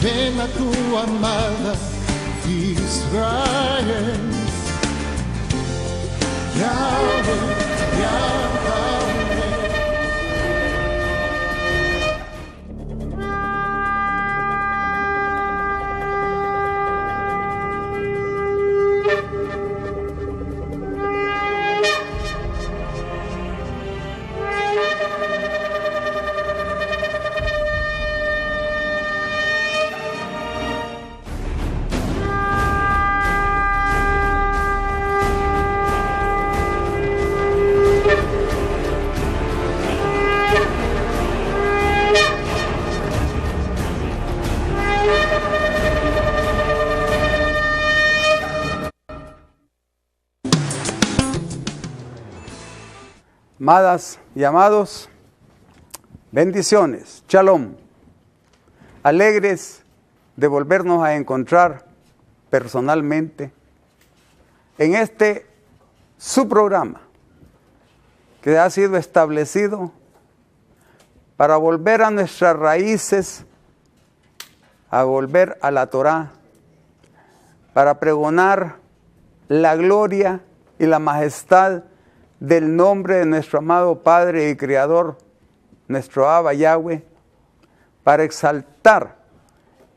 ven a tu amada Israel. Yahweh, Yahweh. Amadas y amados, bendiciones, shalom, alegres de volvernos a encontrar personalmente en este su programa que ha sido establecido para volver a nuestras raíces, a volver a la Torá, para pregonar la gloria y la majestad del nombre de nuestro amado Padre y Creador, nuestro Abba Yahweh, para exaltar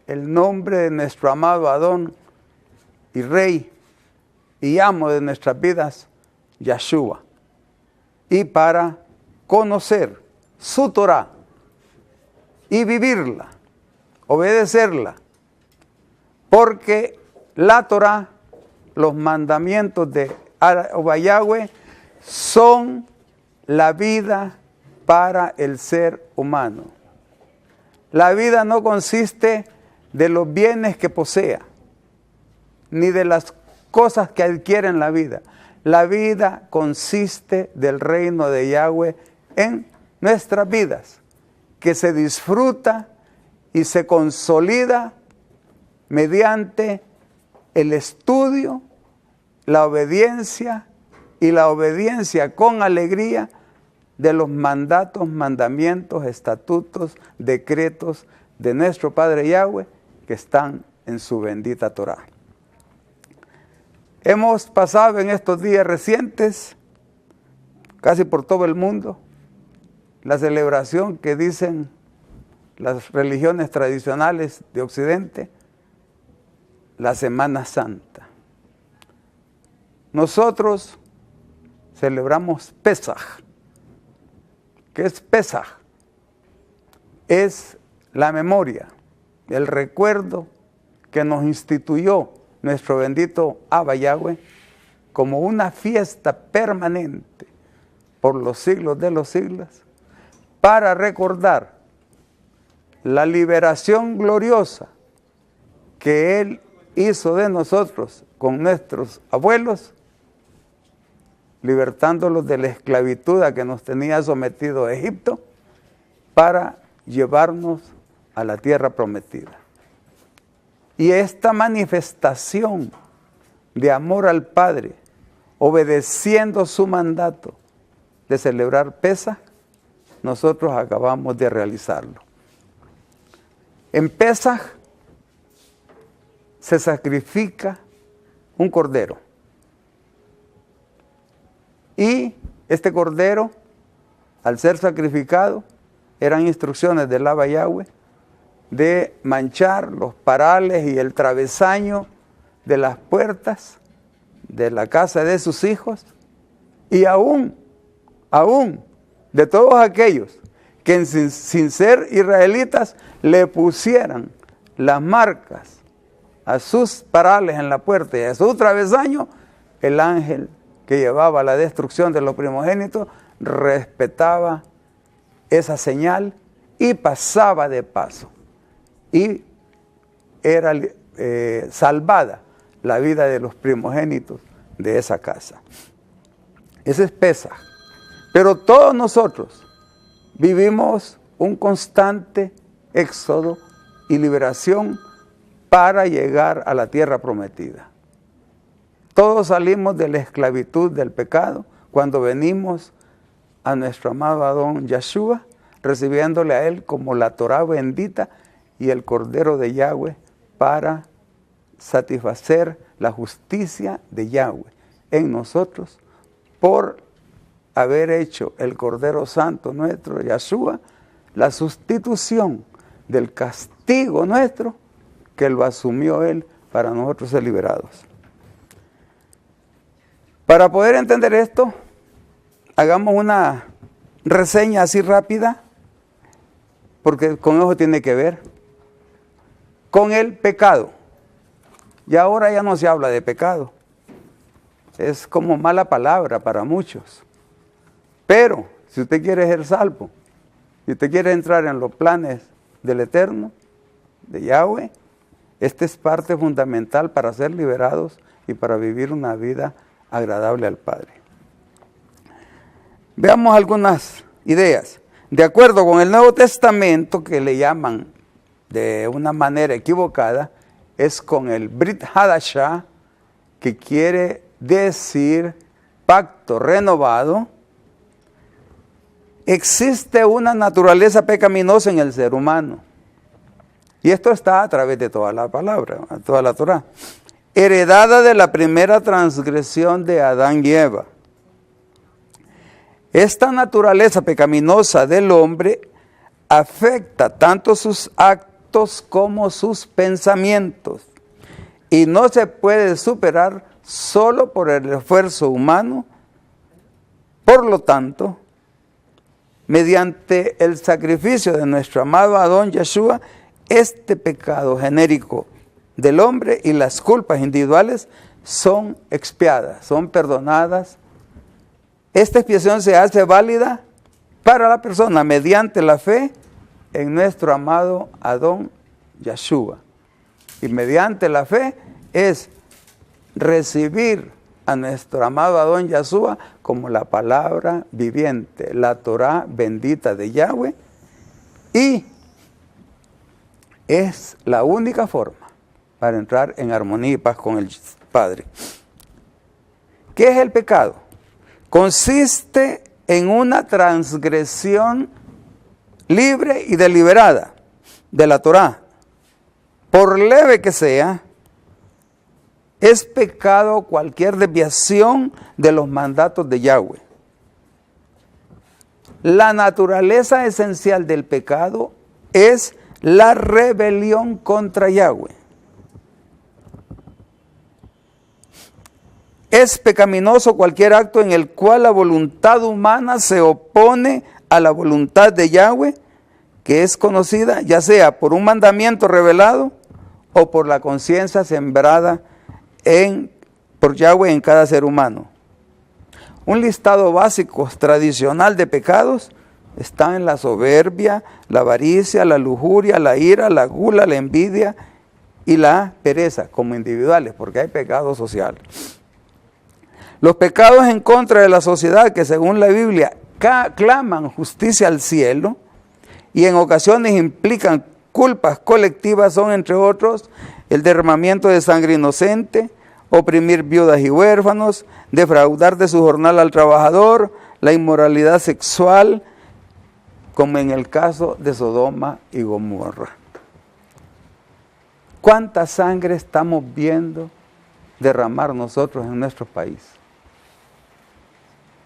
el nombre de nuestro amado Adón y Rey y Amo de nuestras vidas, Yahshua, y para conocer su Torá y vivirla, obedecerla, porque la Torá, los mandamientos de Abba Yahweh, son la vida para el ser humano. La vida no consiste de los bienes que posea, ni de las cosas que adquiere en la vida. La vida consiste del reino de Yahweh en nuestras vidas, que se disfruta y se consolida mediante el estudio, la obediencia y la obediencia con alegría de los mandatos, mandamientos, estatutos, decretos de nuestro Padre Yahweh que están en su bendita Torá. Hemos pasado en estos días recientes, casi por todo el mundo, la celebración que dicen las religiones tradicionales de Occidente, la Semana Santa. Nosotros celebramos Pesaj. ¿Qué es Pesaj? Es la memoria, el recuerdo que nos instituyó nuestro bendito Abba Yahweh como una fiesta permanente por los siglos de los siglos, para recordar la liberación gloriosa que Él hizo de nosotros con nuestros abuelos, libertándolos de la esclavitud a que nos tenía sometido Egipto, para llevarnos a la tierra prometida. Y esta manifestación de amor al Padre, obedeciendo su mandato de celebrar Pesaj, nosotros acabamos de realizarlo. En Pesaj se sacrifica un cordero. Y este cordero, al ser sacrificado, eran instrucciones del Abba Yahweh de manchar los parales y el travesaño de las puertas de la casa de sus hijos, y aún de todos aquellos que sin ser israelitas le pusieran las marcas a sus parales en la puerta y a su travesaño, el ángel que llevaba la destrucción de los primogénitos respetaba esa señal y pasaba de paso. Y era salvada la vida de los primogénitos de esa casa. Ese es Pesaj. Pero todos nosotros vivimos un constante éxodo y liberación para llegar a la tierra prometida. Todos salimos de la esclavitud del pecado cuando venimos a nuestro amado Adón Yahshua, recibiéndole a Él como la Torá bendita y el Cordero de Yahweh para satisfacer la justicia de Yahweh en nosotros por haber hecho el Cordero Santo nuestro, Yahshua, la sustitución del castigo nuestro que lo asumió Él para nosotros ser liberados. Para poder entender esto, hagamos una reseña así rápida, porque con eso tiene que ver, con el pecado. Y ahora ya no se habla de pecado. Es como mala palabra para muchos. Pero, si usted quiere ser salvo, si usted quiere entrar en los planes del Eterno, de Yahweh, esta es parte fundamental para ser liberados y para vivir una vida agradable al Padre. Veamos algunas ideas. De acuerdo con el Nuevo Testamento, que le llaman de una manera equivocada, es con el Brit Hadashah, que quiere decir pacto renovado. Existe una naturaleza pecaminosa en el ser humano. Y esto está a través de toda la palabra, toda la Torah. Heredada de la primera transgresión de Adán y Eva. Esta naturaleza pecaminosa del hombre afecta tanto sus actos como sus pensamientos. Y no se puede superar solo por el esfuerzo humano. Por lo tanto, mediante el sacrificio de nuestro amado Adón Yahshua, este pecado genérico del hombre y las culpas individuales son expiadas, son perdonadas. Esta expiación se hace válida para la persona mediante la fe en nuestro amado Adón Yahshua. Y mediante la fe es recibir a nuestro amado Adón Yahshua como la palabra viviente, la Torah bendita de Yahweh, y es la única forma para entrar en armonía y paz con el Padre. ¿Qué es el pecado? Consiste en una transgresión libre y deliberada de la Torah. Por leve que sea, es pecado cualquier desviación de los mandatos de Yahweh. La naturaleza esencial del pecado es la rebelión contra Yahweh. Es pecaminoso cualquier acto en el cual la voluntad humana se opone a la voluntad de Yahweh, que es conocida ya sea por un mandamiento revelado o por la conciencia sembrada por Yahweh en cada ser humano. Un listado básico tradicional de pecados está en la soberbia, la avaricia, la lujuria, la ira, la gula, la envidia y la pereza como individuales, porque hay pecados sociales. Los pecados en contra de la sociedad que según la Biblia claman justicia al cielo y en ocasiones implican culpas colectivas son, entre otros, el derramamiento de sangre inocente, oprimir viudas y huérfanos, defraudar de su jornal al trabajador, la inmoralidad sexual, como en el caso de Sodoma y Gomorra. ¿Cuánta sangre estamos viendo derramar nosotros en nuestro país?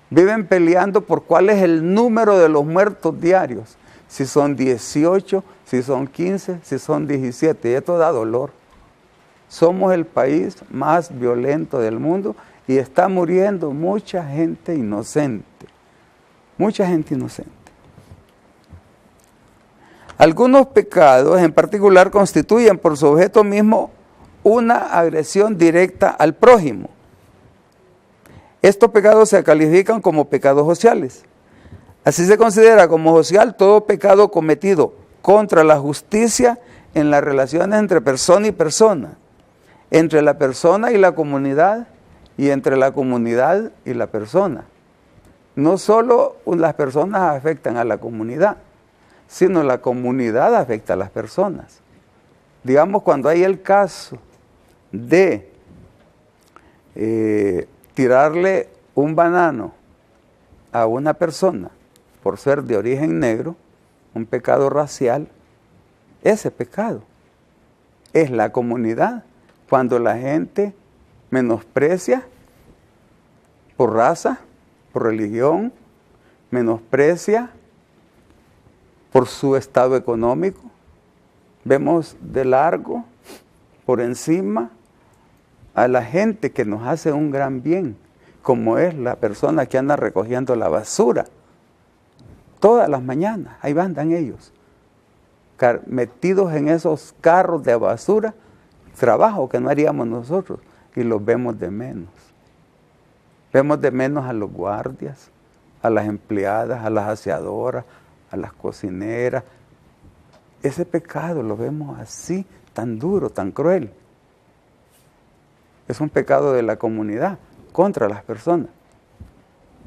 Viven peleando por cuál es el número de los muertos diarios. Si son 18, si son 15, si son 17. Y esto da dolor. Somos el país más violento del mundo y está muriendo mucha gente inocente. Mucha gente inocente. Algunos pecados en particular constituyen por su objeto mismo una agresión directa al prójimo. Estos pecados se califican como pecados sociales. Así se considera como social todo pecado cometido contra la justicia en las relaciones entre persona y persona, entre la persona y la comunidad y entre la comunidad y la persona. No solo las personas afectan a la comunidad, sino la comunidad afecta a las personas. Digamos, cuando hay el caso de tirarle un banano a una persona por ser de origen negro, un pecado racial, ese pecado. Es la comunidad. Cuando la gente menosprecia por raza, por religión, menosprecia por su estado económico. Vemos de largo, por encima, a la gente que nos hace un gran bien, como es la persona que anda recogiendo la basura. Todas las mañanas, ahí andan ellos, metidos en esos carros de basura, trabajo que no haríamos nosotros, y los vemos de menos. Vemos de menos a los guardias, a las empleadas, a las aseadoras, a las cocineras. Ese pecado lo vemos así, tan duro, tan cruel. Es un pecado de la comunidad contra las personas.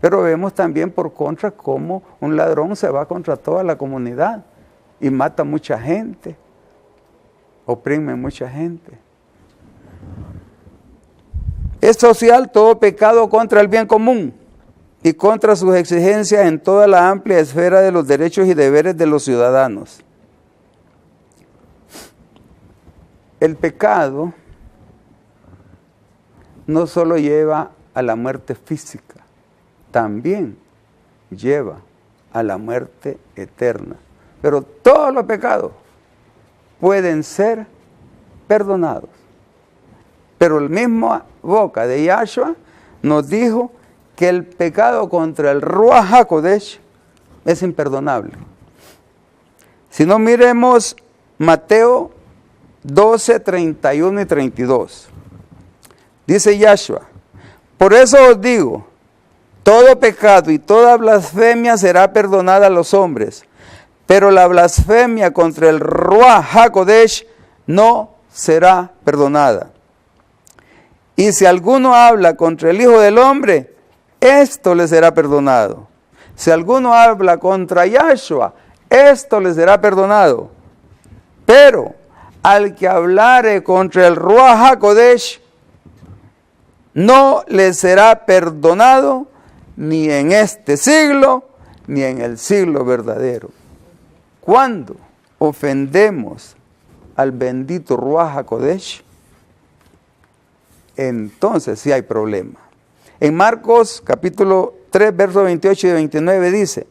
Pero vemos también por contra cómo un ladrón se va contra toda la comunidad y mata mucha gente, oprime mucha gente. Es social todo pecado contra el bien común y contra sus exigencias en toda la amplia esfera de los derechos y deberes de los ciudadanos. El pecado no solo lleva a la muerte física, también lleva a la muerte eterna. Pero todos los pecados pueden ser perdonados. Pero el mismo boca de Yahshua nos dijo que el pecado contra el Ruach HaKodesh es imperdonable. Si no, miremos Mateo 12, 31 y 32. Dice Yahshua: por eso os digo, todo pecado y toda blasfemia será perdonada a los hombres, pero la blasfemia contra el Ruach HaKodesh no será perdonada. Y si alguno habla contra el Hijo del Hombre, esto le será perdonado. Si alguno habla contra Yahshua, esto le será perdonado. Pero al que hablare contra el Ruach HaKodesh, no le será perdonado ni en este siglo, ni en el siglo verdadero. Cuando ofendemos al bendito Ruach HaKodesh, entonces sí hay problema. En Marcos capítulo 3, versos 28 y 29 dice: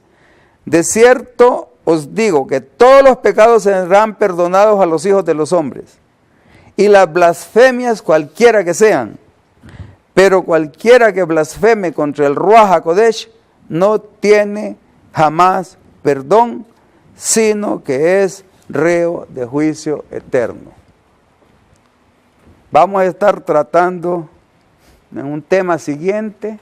de cierto os digo que todos los pecados serán perdonados a los hijos de los hombres, y las blasfemias cualquiera que sean, pero cualquiera que blasfeme contra el Ruach HaKodesh no tiene jamás perdón, sino que es reo de juicio eterno. Vamos a estar tratando en un tema siguiente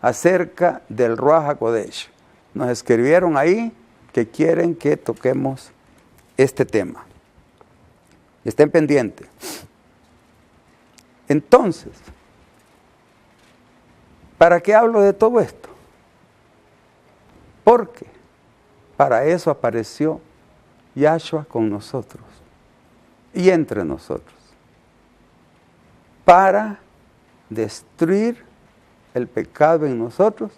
acerca del Ruach HaKodesh. Nos escribieron ahí que quieren que toquemos este tema. Estén pendientes. Entonces, ¿para qué hablo de todo esto? Porque para eso apareció Yahshua con nosotros y entre nosotros, para destruir el pecado en nosotros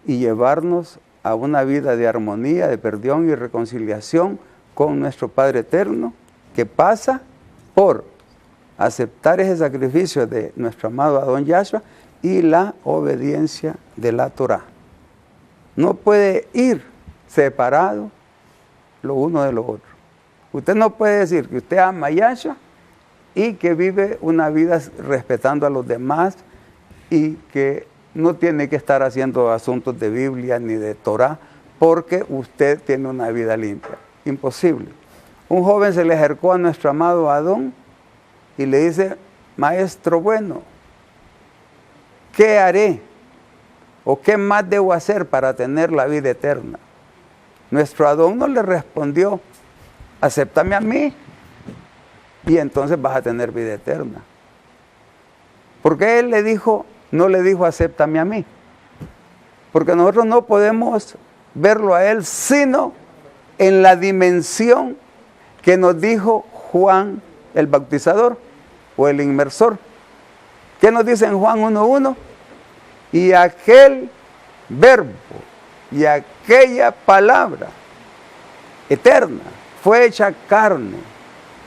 y llevarnos a una vida de armonía, de perdón y reconciliación con nuestro Padre Eterno, que pasa por aceptar ese sacrificio de nuestro amado Adón Yahshua y la obediencia de la Torah. No puede ir separado lo uno de lo otro. Usted no puede decir que usted ama a Yahshua y que vive una vida respetando a los demás y que no tiene que estar haciendo asuntos de Biblia ni de Torah porque usted tiene una vida limpia. Imposible. Un joven se le acercó a nuestro amado Adón y le dice: maestro bueno, ¿qué haré? ¿O qué más debo hacer para tener la vida eterna? Nuestro Adón no le respondió: acéptame a mí y entonces vas a tener vida eterna. Porque él no le dijo acéptame a mí. Porque nosotros no podemos verlo a él sino en la dimensión que nos dijo Juan el Bautizador o el Inmersor. ¿Qué nos dice en Juan 1:1? Y aquel verbo y aquella palabra eterna fue hecha carne,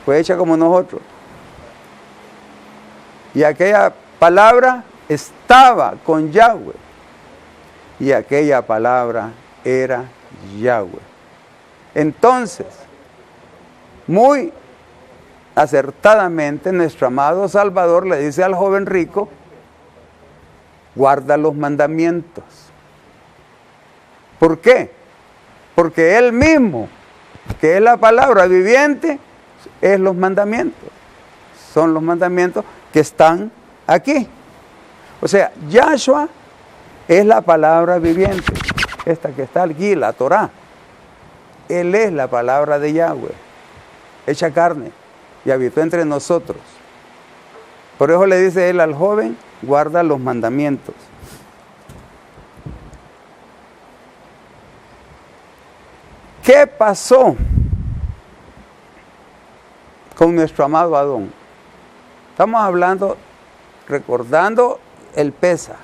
fue hecha como nosotros. Y aquella palabra estaba con Yahweh. Y aquella palabra era Yahweh. Entonces, muy acertadamente nuestro amado Salvador le dice al joven rico, guarda los mandamientos. ¿Por qué? Porque Él mismo, que es la palabra viviente, es los mandamientos. Son los mandamientos que están aquí. O sea, Yahshua es la palabra viviente. Esta que está aquí, la Torá. Él es la palabra de Yahweh, hecha carne, y habitó entre nosotros. Por eso le dice él al joven, guarda los mandamientos. ¿Qué pasó con nuestro amado Adón? Estamos hablando, recordando el Pesaj.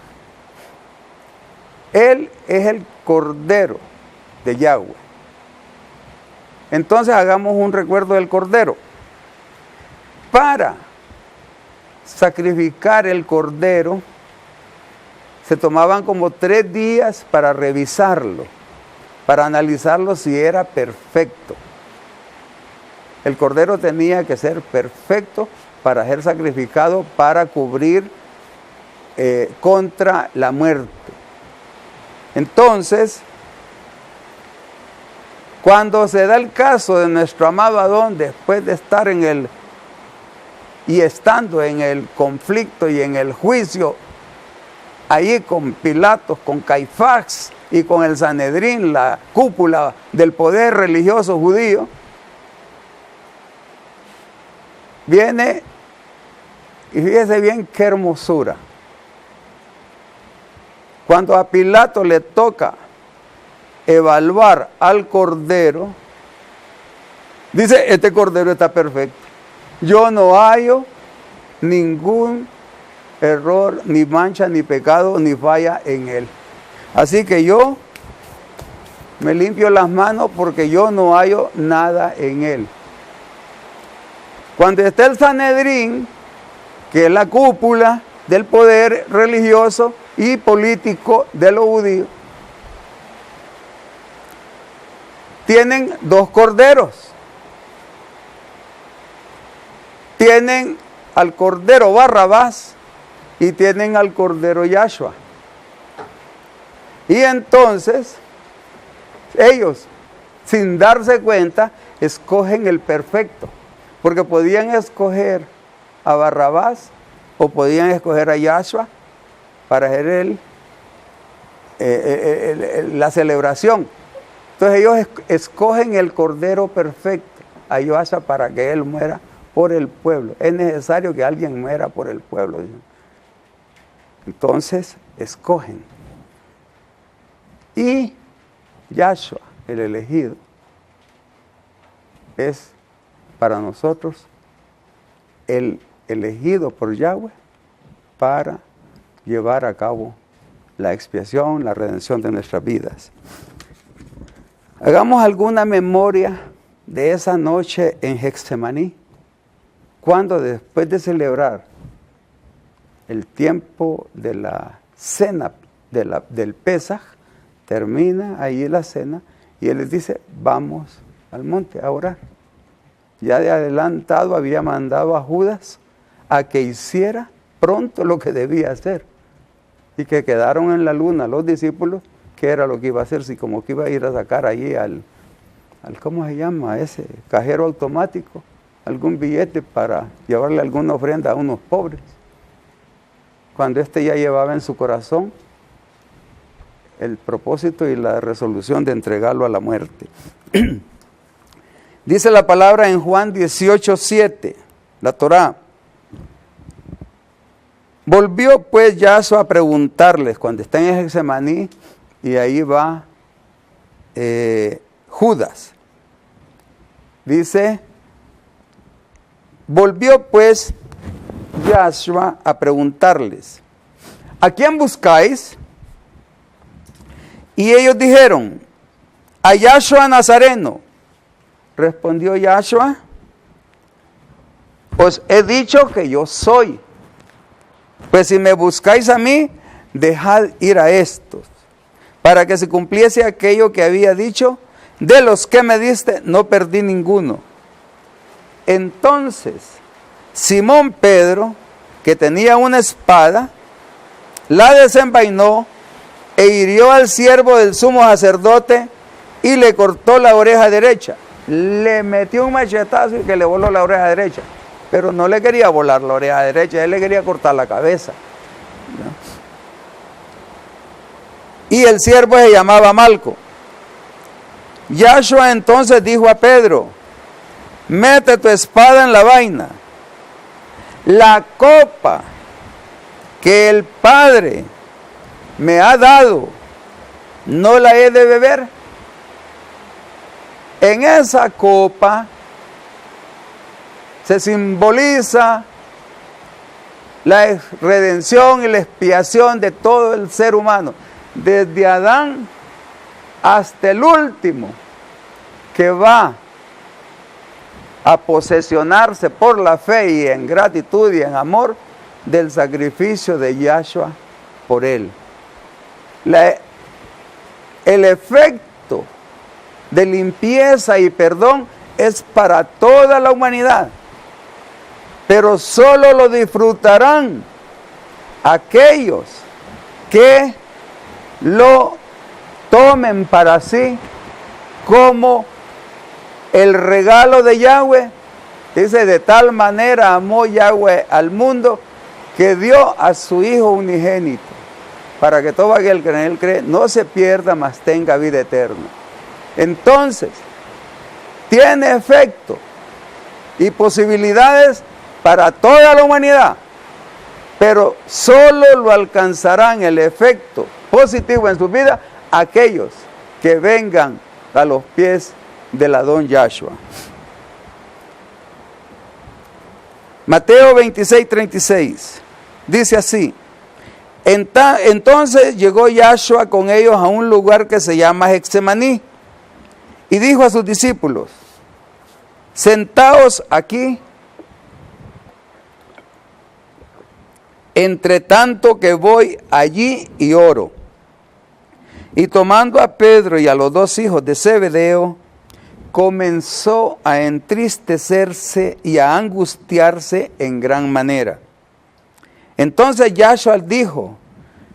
Él es el Cordero de Yahweh. Entonces hagamos un recuerdo del Cordero. Para sacrificar el Cordero, se tomaban como 3 días para revisarlo, para analizarlo si era perfecto. El Cordero tenía que ser perfecto para ser sacrificado, para cubrir contra la muerte. Entonces, cuando se da el caso de nuestro amado Adón, después de estar estando en el conflicto y en el juicio, ahí con Pilatos, con Caifás y con el Sanedrín, la cúpula del poder religioso judío, viene, y fíjese bien qué hermosura. Cuando a Pilato le toca evaluar al Cordero, dice, este Cordero está perfecto. Yo no hallo ningún error, ni mancha, ni pecado, ni falla en él. Así que yo me limpio las manos porque yo no hallo nada en él. Cuando está el Sanedrín, que es la cúpula del poder religioso y político de los judíos, tienen 2 corderos. Tienen al cordero Barrabás y tienen al cordero Yahshua. Y entonces, ellos, sin darse cuenta, escogen el perfecto. Porque podían escoger a Barrabás o podían escoger a Yahshua para hacer la celebración. Entonces ellos escogen el Cordero perfecto, a Yahshua, para que Él muera por el pueblo. Es necesario que alguien muera por el pueblo. Entonces escogen. Y Yahshua, el elegido, es para nosotros el elegido por Yahweh para llevar a cabo la expiación, la redención de nuestras vidas. Hagamos alguna memoria de esa noche en Getsemaní, cuando después de celebrar el tiempo de la cena del Pesaj, termina ahí la cena y Él les dice, vamos al monte a orar. Ya de adelantado había mandado a Judas a que hiciera pronto lo que debía hacer. Y que quedaron en la luna los discípulos, qué era lo que iba a hacer, si como que iba a ir a sacar allí al ¿cómo se llama? Ese cajero automático, algún billete para llevarle alguna ofrenda a unos pobres. Cuando ya llevaba en su corazón el propósito y la resolución de entregarlo a la muerte. Dice la palabra en Juan 18:7, la Torá. Volvió pues Yahshua a preguntarles, cuando están en Getsemaní, y ahí va Judas. Dice, volvió pues Yahshua a preguntarles, ¿a quién buscáis? Y ellos dijeron, a Yahshua Nazareno. respondió Yahshua, os he dicho que yo soy. Pues si me buscáis a mí, dejad ir a estos, para que se cumpliese aquello que había dicho, de los que me diste, no perdí ninguno. Entonces, Simón Pedro, que tenía una espada, la desenvainó e hirió al siervo del sumo sacerdote y le cortó la oreja derecha. Le metió un machetazo y que le voló la oreja derecha. Pero no le quería volar la oreja derecha, él le quería cortar la cabeza. ¿No? Y el siervo se llamaba Malco. Yahshua entonces dijo a Pedro, mete tu espada en la vaina. La copa que el Padre me ha dado, ¿no la he de beber? En esa copa se simboliza la redención y la expiación de todo el ser humano, desde Adán hasta el último que va a posesionarse por la fe y en gratitud y en amor del sacrificio de Yahshua por él. El efecto de limpieza y perdón es para toda la humanidad, pero solo lo disfrutarán aquellos que lo tomen para sí como el regalo de Yahweh. Dice, de tal manera amó Yahweh al mundo que dio a su Hijo unigénito, para que todo aquel que en él cree no se pierda, mas tenga vida eterna. Entonces, tiene efecto y posibilidades para toda la humanidad, pero solo lo alcanzarán el efecto positivo en su vida aquellos que vengan a los pies del Adón Yahshua. Mateo 26:36 dice así: entonces llegó Yahshua con ellos a un lugar que se llama Getsemaní y dijo a sus discípulos, sentaos aquí, entre tanto que voy allí y oro. Y tomando a Pedro y a los dos hijos de Zebedeo, comenzó a entristecerse y a angustiarse en gran manera. Entonces Yahshua dijo,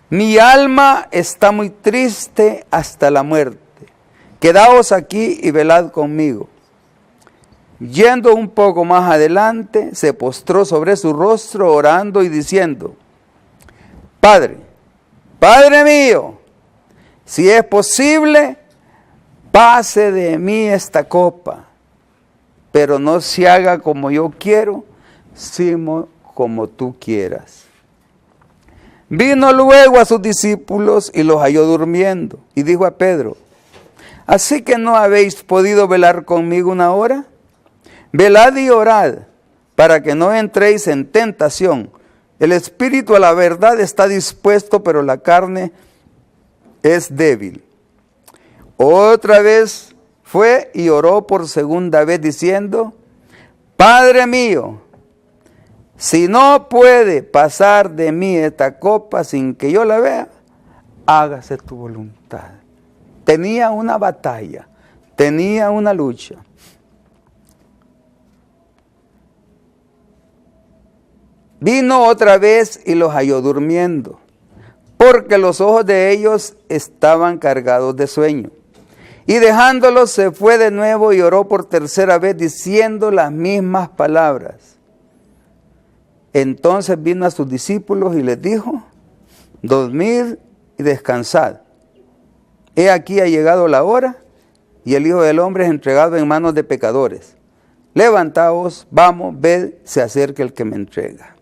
mi alma está muy triste hasta la muerte. Quedaos aquí y velad conmigo. Yendo un poco más adelante, se postró sobre su rostro orando y diciendo, Padre, Padre mío, si es posible, pase de mí esta copa, pero no se haga como yo quiero, sino como tú quieras. Vino luego a sus discípulos y los halló durmiendo, y dijo a Pedro, ¿así que no habéis podido velar conmigo una hora? Velad y orad, para que no entréis en tentación. El espíritu a la verdad está dispuesto, pero la carne es débil. Otra vez fue y oró por segunda vez diciendo, Padre mío, si no puede pasar de mí esta copa sin que yo la vea, hágase tu voluntad. Tenía una batalla, tenía una lucha. Vino otra vez y los halló durmiendo, porque los ojos de ellos estaban cargados de sueño. Y dejándolos se fue de nuevo y oró por tercera vez diciendo las mismas palabras. Entonces vino a sus discípulos y les dijo, dormid y descansad. He aquí ha llegado la hora y el Hijo del Hombre es entregado en manos de pecadores. Levantaos, vamos, ved, se acerca el que me entrega.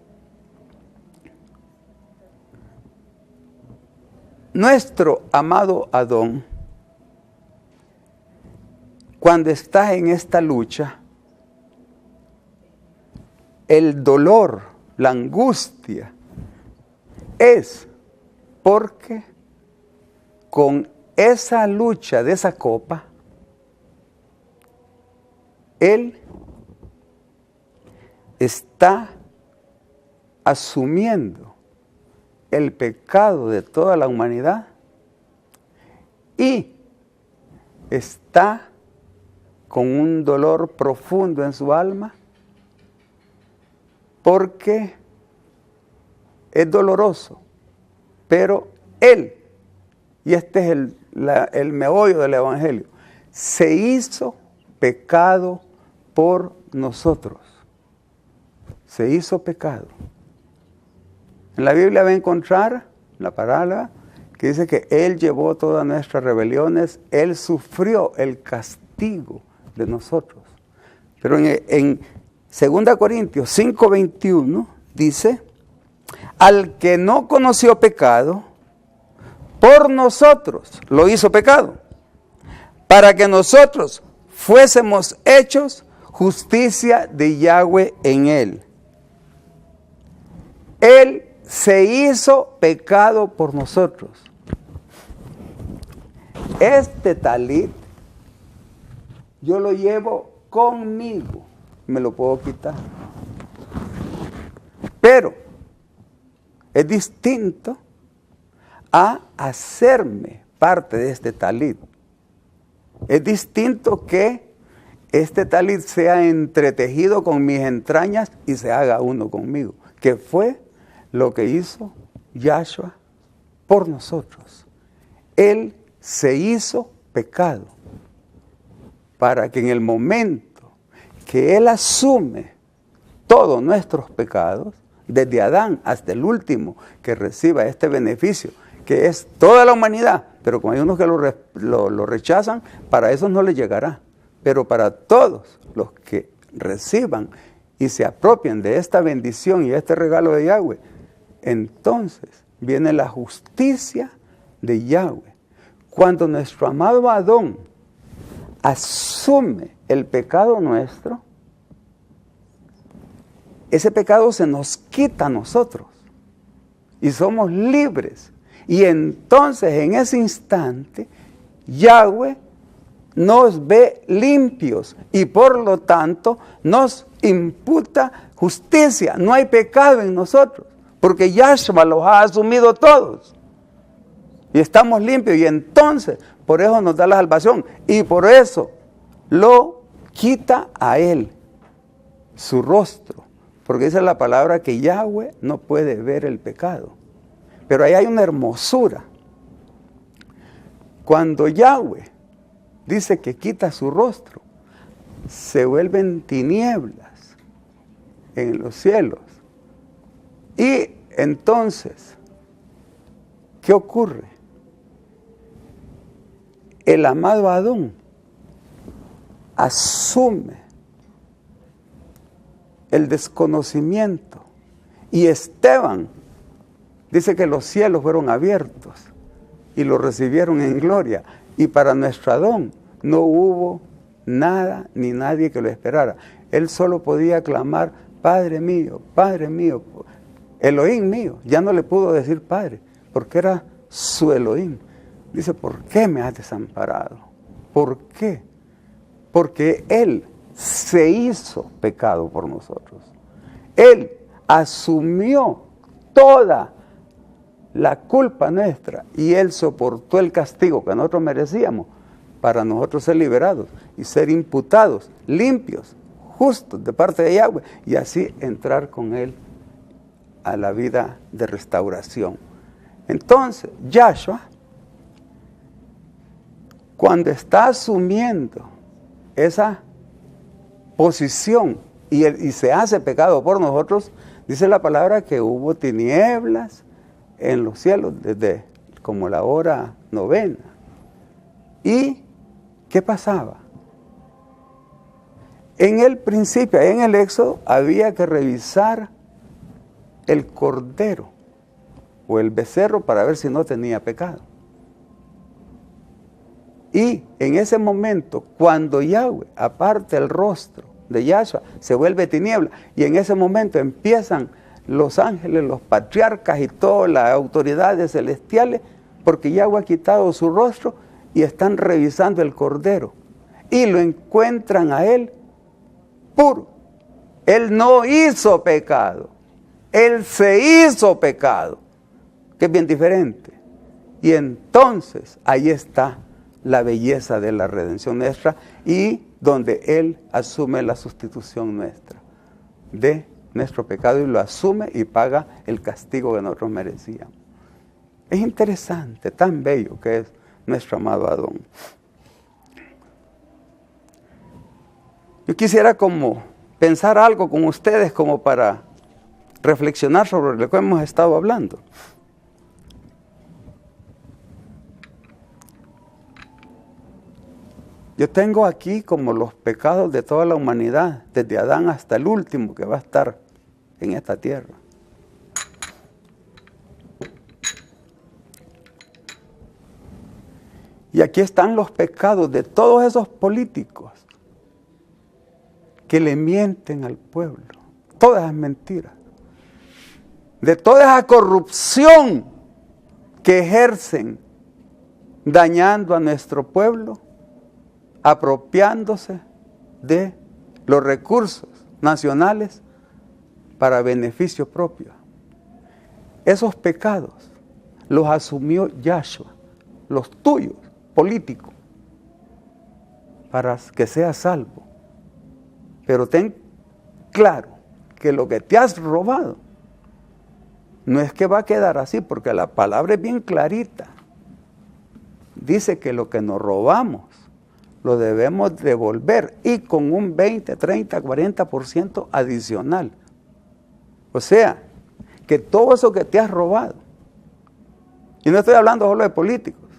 Nuestro amado Adón, cuando está en esta lucha, el dolor, la angustia, es porque con esa lucha de esa copa, Él está asumiendo el pecado de toda la humanidad y está con un dolor profundo en su alma porque es doloroso, pero Él, y este es el meollo del Evangelio, se hizo pecado por nosotros. Se hizo pecado. En la Biblia va a encontrar la palabra que dice que Él llevó todas nuestras rebeliones, Él sufrió el castigo de nosotros. Pero en 2 Corintios 5:21 dice, al que no conoció pecado, por nosotros lo hizo pecado, para que nosotros fuésemos hechos justicia de Yahweh en Él. Él se hizo pecado por nosotros. Este talit yo lo llevo conmigo, me lo puedo quitar. Pero es distinto a hacerme parte de este talit. Es distinto que este talit sea entretejido con mis entrañas y se haga uno conmigo, que fue lo que hizo Yahshua por nosotros. Él se hizo pecado para que en el momento que Él asume todos nuestros pecados, desde Adán hasta el último que reciba este beneficio, que es toda la humanidad, pero como hay unos que lo rechazan, para esos no les llegará. Pero para todos los que reciban y se apropien de esta bendición y este regalo de Yahweh, entonces viene la justicia de Yahweh. Cuando nuestro amado Adón asume el pecado nuestro, ese pecado se nos quita a nosotros y somos libres. Y entonces en ese instante Yahweh nos ve limpios y por lo tanto nos imputa justicia. No hay pecado en nosotros porque Yahshua los ha asumido todos y estamos limpios, y entonces por eso nos da la salvación y por eso lo quita a Él su rostro, porque esa es la palabra que Yahweh no puede ver el pecado. Pero ahí hay una hermosura. Cuando Yahweh dice que quita su rostro, se vuelven tinieblas en los cielos. Y entonces, ¿qué ocurre? El amado Adón asume el desconocimiento y Esteban dice que los cielos fueron abiertos y lo recibieron en gloria. Y para nuestro Adón no hubo nada ni nadie que lo esperara. Él solo podía clamar, Padre mío, Elohim mío. Ya no le pudo decir Padre, porque era su Elohim. Dice, ¿por qué me has desamparado? ¿Por qué? Porque Él se hizo pecado por nosotros. Él asumió toda la culpa nuestra y Él soportó el castigo que nosotros merecíamos para nosotros ser liberados y ser imputados, limpios, justos de parte de Yahweh, y así entrar con Él a la vida de restauración. Entonces, Yahshua, cuando está asumiendo esa posición y se hace pecado por nosotros, dice la palabra que hubo tinieblas en los cielos desde como la hora 9. ¿Y qué pasaba? En el principio, en el Éxodo, había que revisar el cordero o el becerro para ver si no tenía pecado. Y en ese momento, cuando Yahweh aparte el rostro de Yahshua, se vuelve tiniebla, y en ese momento empiezan los ángeles, los patriarcas y todas las autoridades celestiales, porque Yahweh ha quitado su rostro y están revisando el cordero y lo encuentran a Él puro. Él no hizo pecado. Él se hizo pecado, que es bien diferente. Y entonces ahí está la belleza de la redención nuestra y donde Él asume la sustitución nuestra de nuestro pecado y lo asume y paga el castigo que nosotros merecíamos. Es interesante, tan bello que es nuestro amado Adón. Yo quisiera como pensar algo con ustedes como para reflexionar sobre lo que hemos estado hablando. Yo tengo aquí como los pecados de toda la humanidad, desde Adán hasta el último que va a estar en esta tierra. Y aquí están los pecados de todos esos políticos que le mienten al pueblo. Todas esas mentiras. De toda esa corrupción que ejercen dañando a nuestro pueblo, apropiándose de los recursos nacionales para beneficio propio. Esos pecados los asumió Yahshua, los tuyos, políticos, para que seas salvo. Pero ten claro que lo que te has robado no es que va a quedar así, porque la palabra es bien clarita. Dice que lo que nos robamos lo debemos devolver y con un 20, 30, 40% adicional. O sea, que todo eso que te has robado, y no estoy hablando solo de políticos,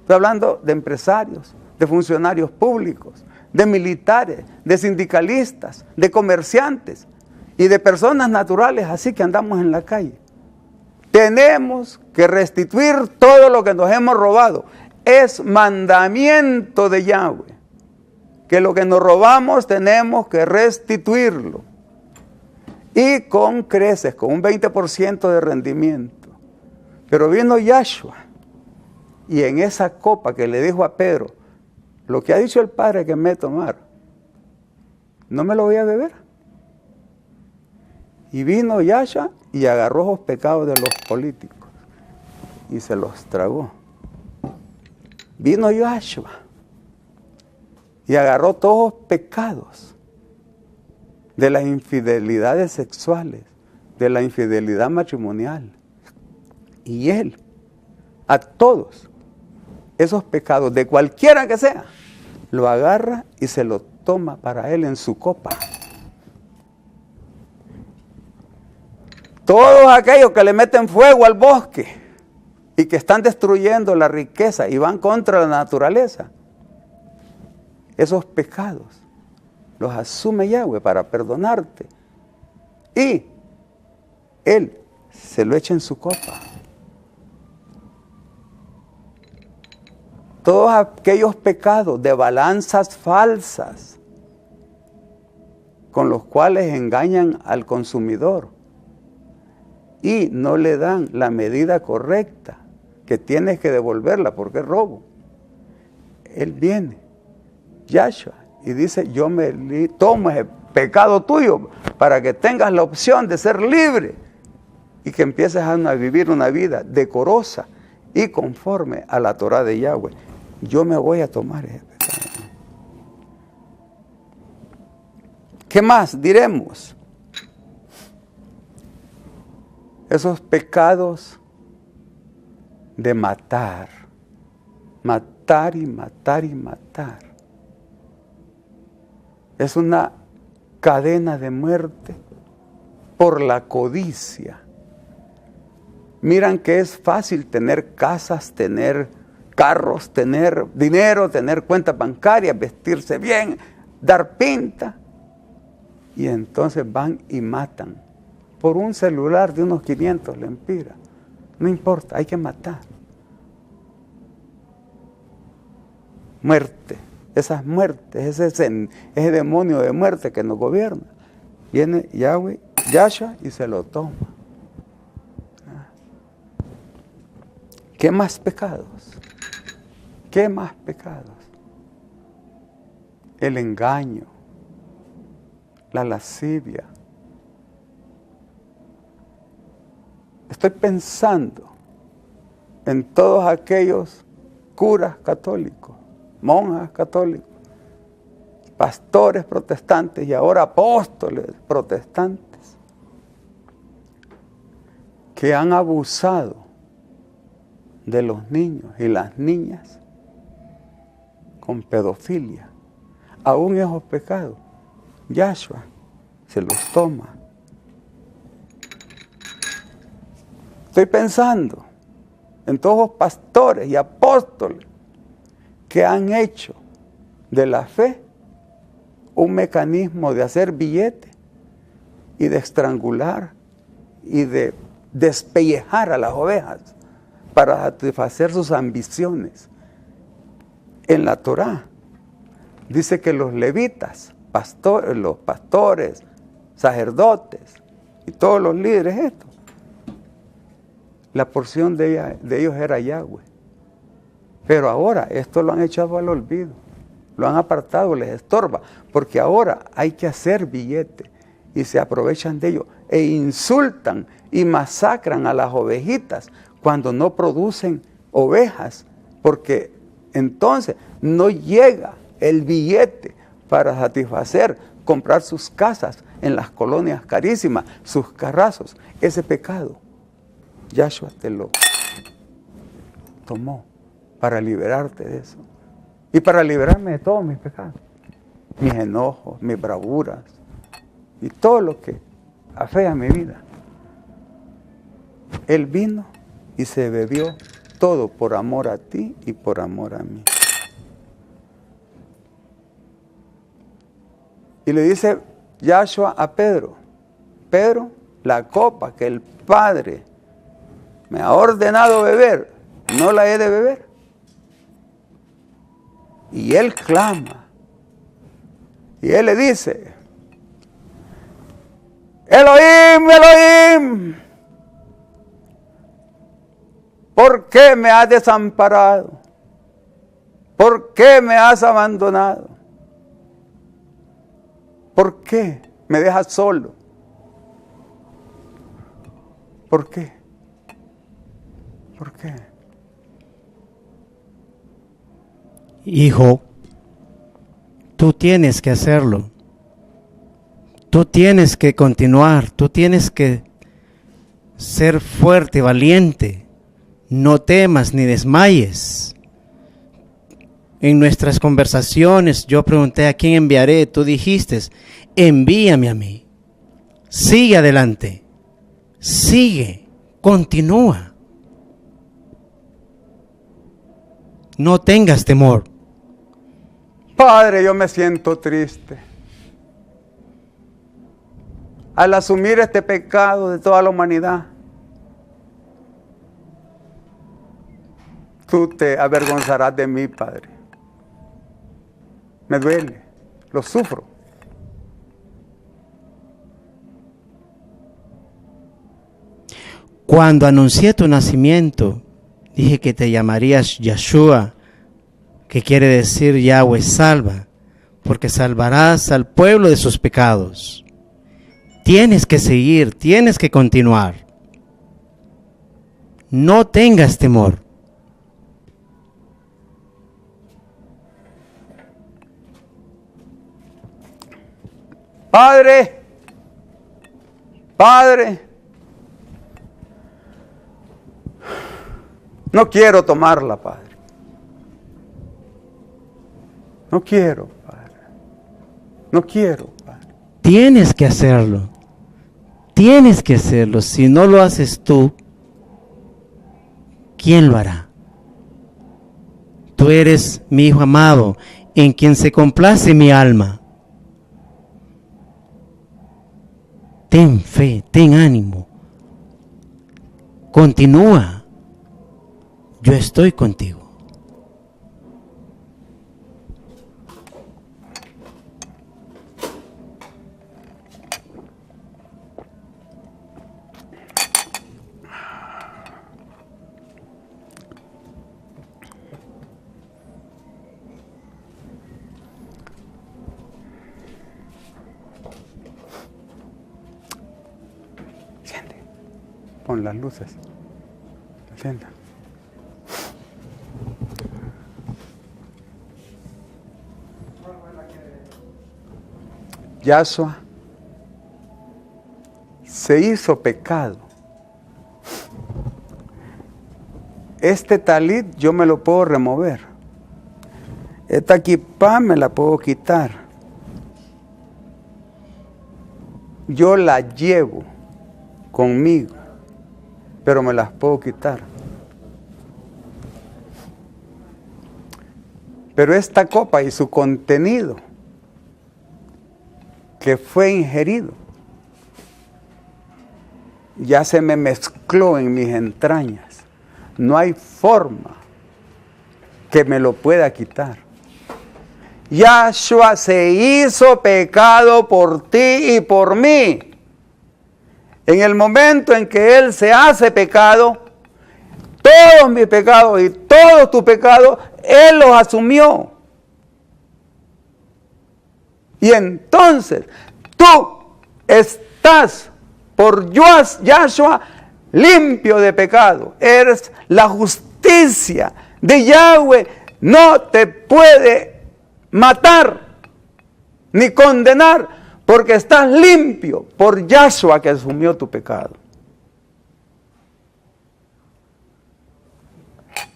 estoy hablando de empresarios, de funcionarios públicos, de militares, de sindicalistas, de comerciantes y de personas naturales, así que andamos en la calle. Tenemos que restituir todo lo que nos hemos robado. Es mandamiento de Yahweh, que lo que nos robamos tenemos que restituirlo. Y con creces, con un 20% de rendimiento. Pero vino Yahshua, y en esa copa que le dijo a Pedro, lo que ha dicho el Padre que me he de tomar, no me lo voy a beber. Y vino Yahshua y agarró esos pecados de los políticos y se los tragó. Vino Yahshua y agarró todos los pecados de las infidelidades sexuales, de la infidelidad matrimonial. Y Él, a todos esos pecados, de cualquiera que sea, lo agarra y se lo toma para Él en su copa. Todos aquellos que le meten fuego al bosque y que están destruyendo la riqueza y van contra la naturaleza, esos pecados los asume Yahweh para perdonarte. Y Él se lo echa en su copa. Todos aquellos pecados de balanzas falsas con los cuales engañan al consumidor y no le dan la medida correcta, que tienes que devolverla porque es robo. Él viene, Yahshua, y dice, yo me tomo ese pecado tuyo para que tengas la opción de ser libre y que empieces a vivir una vida decorosa y conforme a la Torah de Yahweh. Yo me voy a tomar ese pecado. ¿Qué más diremos? Esos pecados de matar, matar y matar y matar. Es una cadena de muerte por la codicia. Miran que es fácil tener casas, tener carros, tener dinero, tener cuentas bancarias, vestirse bien, dar pinta. Y entonces van y matan. Por un celular de unos 500 lempiras. No importa, hay que matar. Muerte. Esas muertes, ese demonio de muerte que nos gobierna. Viene Yahweh, Yahshua y se lo toma. ¿Qué más pecados? ¿Qué más pecados? El engaño, la lascivia. Estoy pensando en todos aquellos curas católicos, monjas católicos, pastores protestantes y ahora apóstoles protestantes que han abusado de los niños y las niñas con pedofilia. Aún esos pecados, Yahshua se los toma. Estoy pensando en todos los pastores y apóstoles que han hecho de la fe un mecanismo de hacer billete y de estrangular y de despellejar a las ovejas para satisfacer sus ambiciones. En la Torá dice que los levitas, los pastores, sacerdotes y todos los líderes estos, la porción de ellos era Yahweh. Pero ahora esto lo han echado al olvido, lo han apartado, les estorba, porque ahora hay que hacer billete y se aprovechan de ello e insultan y masacran a las ovejitas cuando no producen ovejas, porque entonces no llega el billete para satisfacer, comprar sus casas en las colonias carísimas, sus carrazos. Ese pecado, Yahshua te lo tomó para liberarte de eso y para liberarme de todos mis pecados, mis enojos, mis bravuras y todo lo que afea mi vida. Él vino y se bebió todo por amor a ti y por amor a mí. Y le dice Yahshua a Pedro: Pedro, la copa que el Padre me ha ordenado beber, ¿no la he de beber? Y él clama. Y él le dice: Elohim, Elohim, ¿por qué me has desamparado? ¿Por qué me has abandonado? ¿Por qué me dejas solo? ¿Por qué? ¿Por qué? Hijo, tú tienes que hacerlo. Tú tienes que continuar. Tú tienes que ser fuerte, valiente. No temas ni desmayes. En nuestras conversaciones yo pregunté: ¿a quién enviaré? Tú dijiste: envíame a mí. Sigue adelante. Sigue. Continúa. No tengas temor. Padre, yo me siento triste al asumir este pecado de toda la humanidad. Tú te avergonzarás de mí, Padre. Me duele, lo sufro. Cuando anuncié tu nacimiento, dije que te llamarías Yahshua, que quiere decir Yahweh salva, porque salvarás al pueblo de sus pecados. Tienes que seguir, tienes que continuar. No tengas temor. Padre, Padre, no quiero tomarla, Padre. No quiero, Padre. No quiero, Padre. Tienes que hacerlo. Tienes que hacerlo. Si no lo haces tú, ¿quién lo hará? Tú eres mi hijo amado, en quien se complace mi alma. Ten fe, ten ánimo. Continúa. Yo estoy contigo. Pon las luces. Encienda. Yahshua se hizo pecado. Este talit yo me lo puedo remover. Esta kipá me la puedo quitar. Yo la llevo conmigo, pero me las puedo quitar. Pero esta copa y su contenido que fue ingerido ya se me mezcló en mis entrañas. No hay forma que me lo pueda quitar. Yahshua se hizo pecado por ti y por mí. En el momento en que Él se hace pecado, todos mis pecados y todos tus pecados, Él los asumió. Y entonces tú estás por Yahshua limpio de pecado. Eres la justicia de Yahweh. No te puede matar ni condenar porque estás limpio por Yahshua que asumió tu pecado.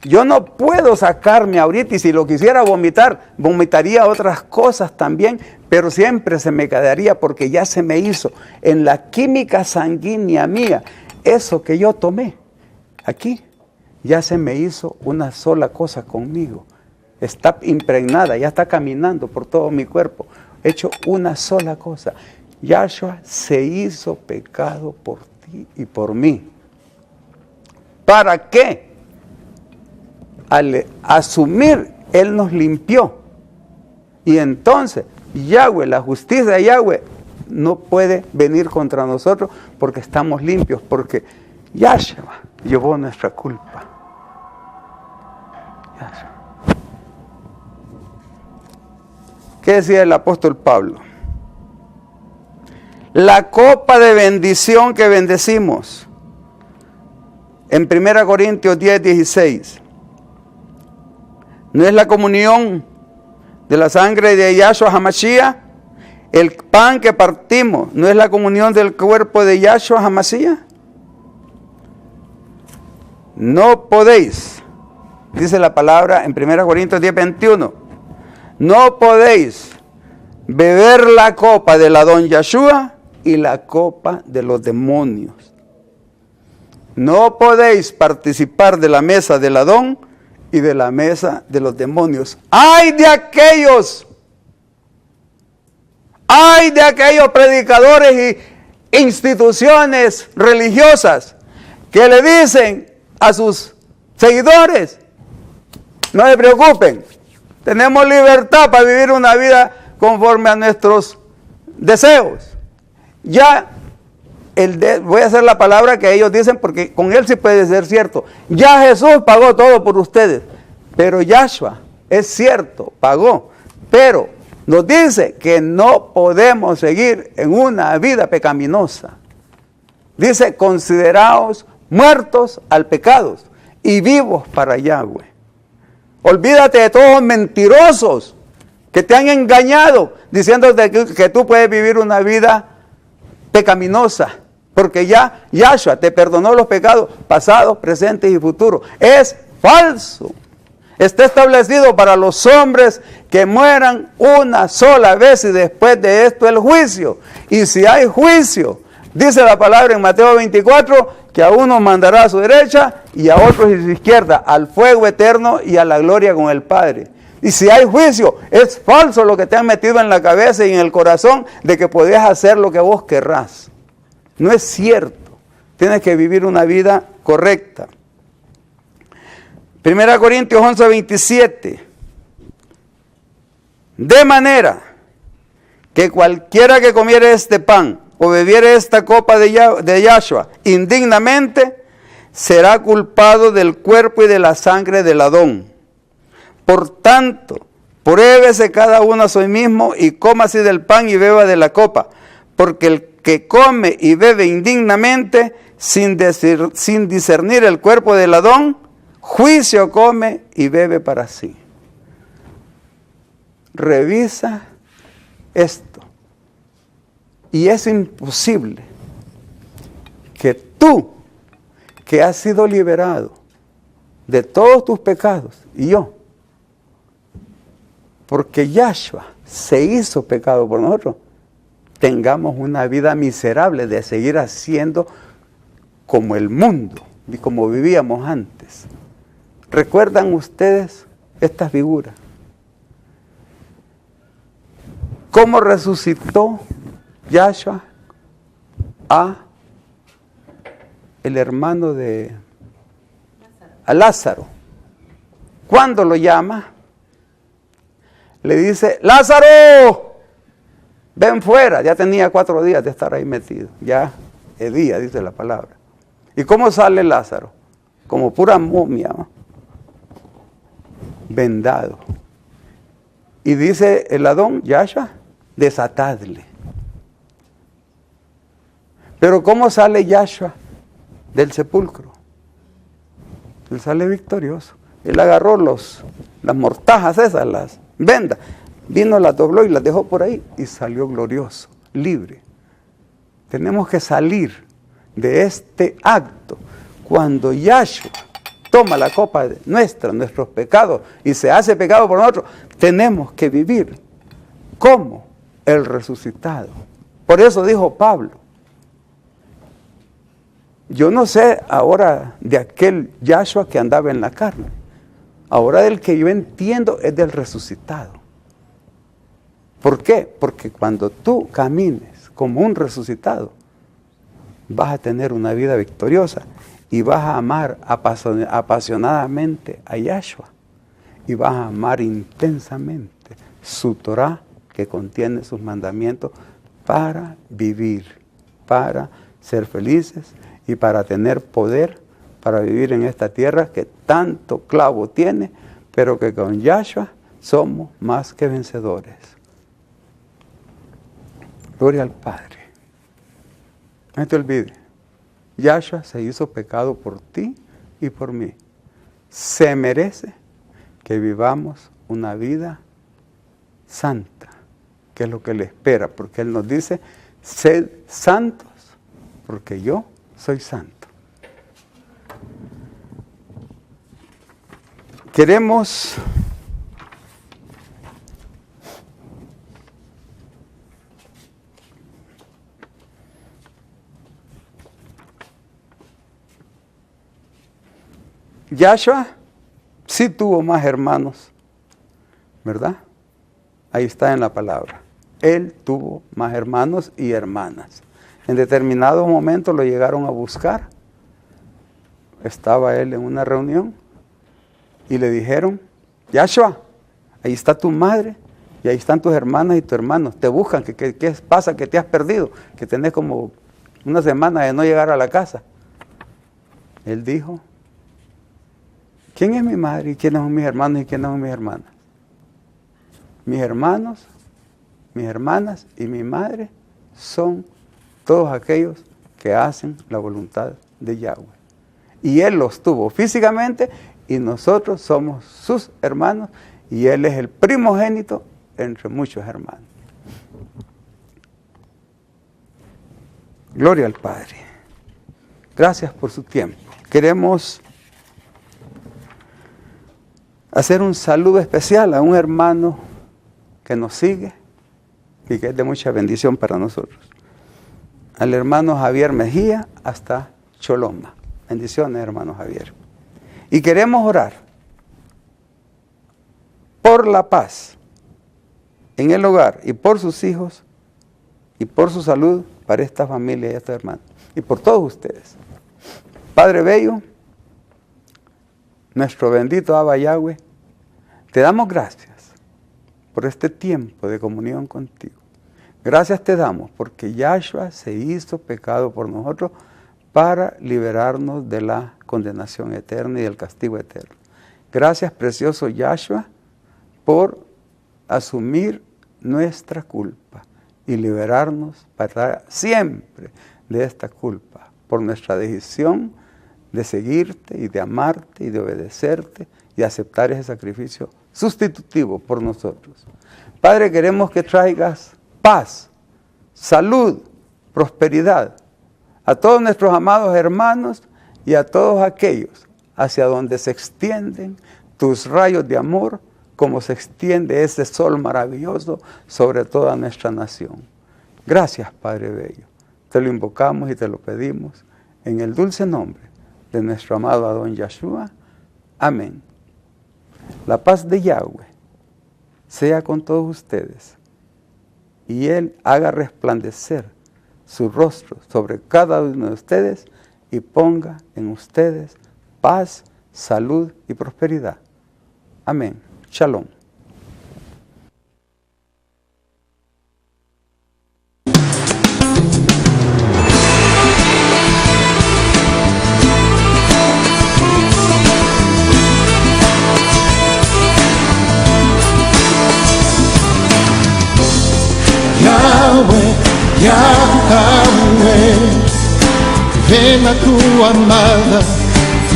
Yo no puedo sacarme ahorita, y si lo quisiera vomitar, vomitaría otras cosas también, pero siempre se me quedaría porque ya se me hizo en la química sanguínea mía. Eso que yo tomé aquí, ya se me hizo una sola cosa conmigo. Está impregnada, ya está caminando por todo mi cuerpo. He hecho una sola cosa. Yahshua se hizo pecado por ti y por mí. ¿Para qué? Al asumir, Él nos limpió. Y entonces, Yahweh, la justicia de Yahweh, no puede venir contra nosotros porque estamos limpios, porque Yahshua llevó nuestra culpa. Yahshua. ¿Qué decía el apóstol Pablo? La copa de bendición que bendecimos en 1 Corintios 10, 16. ¿No es la comunión de la sangre de Yahshua HaMashiach? El pan que partimos, ¿no es la comunión del cuerpo de Yahshua HaMashiach? No podéis, dice la palabra en 1 Corintios 10, 21, no podéis beber la copa del Adón Yahshua y la copa de los demonios. No podéis participar de la mesa del Adón y de la mesa de los demonios. ¡Ay de aquellos! ¡Ay de aquellos predicadores y instituciones religiosas que le dicen a sus seguidores: no se preocupen, tenemos libertad para vivir una vida conforme a nuestros deseos. Ya, voy a hacer la palabra que ellos dicen porque con él sí puede ser cierto. Ya Jesús pagó todo por ustedes, pero Yahshua, es cierto, pagó, pero nos dice que no podemos seguir en una vida pecaminosa. Dice: consideraos muertos al pecado y vivos para Yahweh. Olvídate de todos los mentirosos que te han engañado diciéndote que tú puedes vivir una vida pecaminosa, porque ya Yahshua te perdonó los pecados pasados, presentes y futuros. Es falso. Está establecido para los hombres que mueran una sola vez y después de esto el juicio. Y si hay juicio, dice la palabra en Mateo 24, que a unos mandará a su derecha y a otros a su izquierda, al fuego eterno y a la gloria con el Padre. Y si hay juicio, es falso lo que te han metido en la cabeza y en el corazón de que podés hacer lo que vos querrás. No es cierto. Tienes que vivir una vida correcta. 1 Corintios 11, 27. De manera que cualquiera que comiere este pan o bebiere esta copa de Yahshua indignamente, será culpado del cuerpo y de la sangre del Adón. Por tanto, pruébese cada uno a sí mismo y coma así del pan y beba de la copa, porque el que come y bebe indignamente, sin discernir el cuerpo del Adón, juicio come y bebe para sí. Revisa esto. Y es imposible que tú, que has sido liberado de todos tus pecados, y yo, porque Yahshua se hizo pecado por nosotros, tengamos una vida miserable de seguir haciendo como el mundo y como vivíamos antes. ¿Recuerdan ustedes estas figuras? ¿Cómo resucitó Yahshua a el hermano de Lázaro? ¿Cuándo lo llama? Le dice, Lázaro, ven fuera. Ya tenía 4 días de estar ahí metido. Ya es día, dice la palabra. ¿Y cómo sale Lázaro? Como pura momia, ¿no? Vendado. Y dice el Adón, Yahshua, desatadle. Pero ¿cómo sale Yahshua del sepulcro? Él sale victorioso. Él agarró las mortajas esas, las vendas, vino, las dobló y las dejó por ahí y salió glorioso, libre. Tenemos que salir de este acto. Cuando Yahshua toma la copa nuestros pecados, y se hace pecado por nosotros, tenemos que vivir como el resucitado. Por eso dijo Pablo, yo no sé ahora de aquel Yahshua que andaba en la carne, ahora del que yo entiendo es del resucitado. ¿Por qué? Porque cuando tú camines como un resucitado, vas a tener una vida victoriosa y vas a amar apasionadamente a Yahshua y vas a amar intensamente su Torah, que contiene sus mandamientos, para vivir, para ser felices y para tener poder para vivir en esta tierra que tanto clavo tiene, pero que con Yahshua somos más que vencedores. Gloria al Padre. No te olvides, Yahshua se hizo pecado por ti y por mí. Se merece que vivamos una vida santa, que es lo que le espera, porque Él nos dice, sed santos, porque yo soy santo. Queremos Yahshua sí tuvo más hermanos, ¿verdad? Ahí está en la palabra. Él tuvo más hermanos y hermanas. En determinados momentos lo llegaron a buscar. Estaba él en una reunión y le dijeron, Yahshua, ahí está tu madre y ahí están tus hermanas y tus hermanos. Te buscan, ¿qué pasa? Que te has perdido, que tenés como una semana de no llegar a la casa. Él dijo, ¿quién es mi madre y quiénes son mis hermanos y quiénes son mis hermanas? Mis hermanos, mis hermanas y mi madre son todos aquellos que hacen la voluntad de Yahweh. Y Él los tuvo físicamente y nosotros somos sus hermanos y Él es el primogénito entre muchos hermanos. Gloria al Padre. Gracias por su tiempo. Queremos hacer un saludo especial a un hermano que nos sigue y que es de mucha bendición para nosotros. Al hermano Javier Mejía hasta Choloma. Bendiciones, hermano Javier. Y queremos orar por la paz en el hogar y por sus hijos y por su salud para esta familia y estos hermanos. Y por todos ustedes. Padre Bello, nuestro bendito Abba Yahweh, te damos gracias por este tiempo de comunión contigo. Gracias te damos porque Yahshua se hizo pecado por nosotros para liberarnos de la condenación eterna y del castigo eterno. Gracias, precioso Yahshua, por asumir nuestra culpa y liberarnos para siempre de esta culpa por nuestra decisión de seguirte y de amarte y de obedecerte y aceptar ese sacrificio sustitutivo por nosotros. Padre, queremos que traigas paz, salud, prosperidad a todos nuestros amados hermanos y a todos aquellos hacia donde se extienden tus rayos de amor, como se extiende ese sol maravilloso sobre toda nuestra nación. Gracias, Padre Bello. Te lo invocamos y te lo pedimos en el dulce nombre de nuestro amado Adón Yeshua. Amén. La paz de Yahweh sea con todos ustedes y Él haga resplandecer su rostro sobre cada uno de ustedes y ponga en ustedes paz, salud y prosperidad. Amén. Shalom. Yahweh, Yahweh, ven a tu amada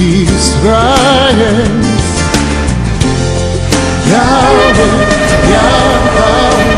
Israel. Yahweh, Yahweh.